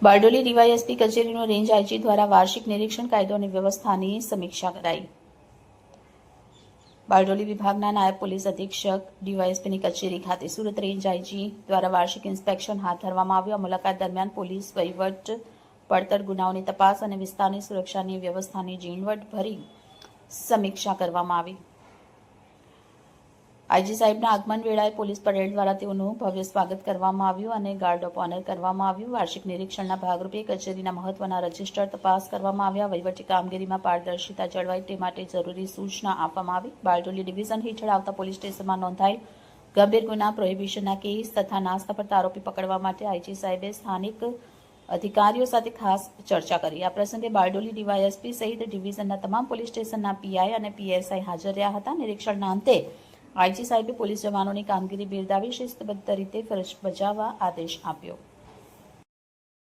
Bardoli DYSP કચેરીનો range IG દ્વારા વાર્ષિક નિરીક્ષણ કાયદો અને વ્યવસ્થાની સમીક્ષા કરાઈ। બારડોલી વિભાગના નાયબ પોલીસ અધિક્ષક ડીવાયએસપીની કચેરી ખાતે સુરત રેન્જ આઈજી દ્વારા વાર્ષિક ઇન્સ્પેક્શન હાથ ધરવામાં આવ્યું। આ મુલાકાત દરમિયાન પોલીસ વહીવટ, પડતર ગુનાઓની તપાસ અને વિસ્તારની સુરક્ષાની વ્યવસ્થાની ઝીણવટભરી સમીક્ષા કરવામાં આવી। આઈજી સાહેબના આગમન વેળાએ પોલીસ પરેડ દ્વારા તેઓનું ભવ્ય સ્વાગત કરવામાં આવ્યું અને ગાર્ડ ઓફ ઓનર કરવામાં આવ્યું। વાર્ષિક નિરીક્ષણના ભાગરૂપે કચેરીના મહત્વના રજિસ્ટર તપાસ કરવામાં આવ્યા। વહીવટી કામગીરીમાં પારદર્શિતા જળવાય તે માટે જરૂરી સૂચના આપવામાં આવી। બારડોલી ડિવિઝન હેઠળ આવતા પોલીસ સ્ટેશનમાં નોંધાયેલ ગંભીર ગુના, પ્રોહિબિશનના કેસ તથા નાસ્તા પર આરોપી પકડવા માટે આઈજી સાહેબે સ્થાનિક અધિકારીઓ સાથે ખાસ ચર્ચા કરી। આ પ્રસંગે બારડોલી ડીવાયએસપી સહિત ડિવિઝનના તમામ પોલીસ સ્ટેશનના પીઆઈ અને પીએસઆઈ હાજર રહ્યા હતા। નિરીક્ષણના અંતે આઈજી સાહેબે પોલીસ જવાનોની કામગીરી બિરદાવી શિસ્તબદ્ધ રીતે ફરજ બજાવવા આદેશ આપ્યો।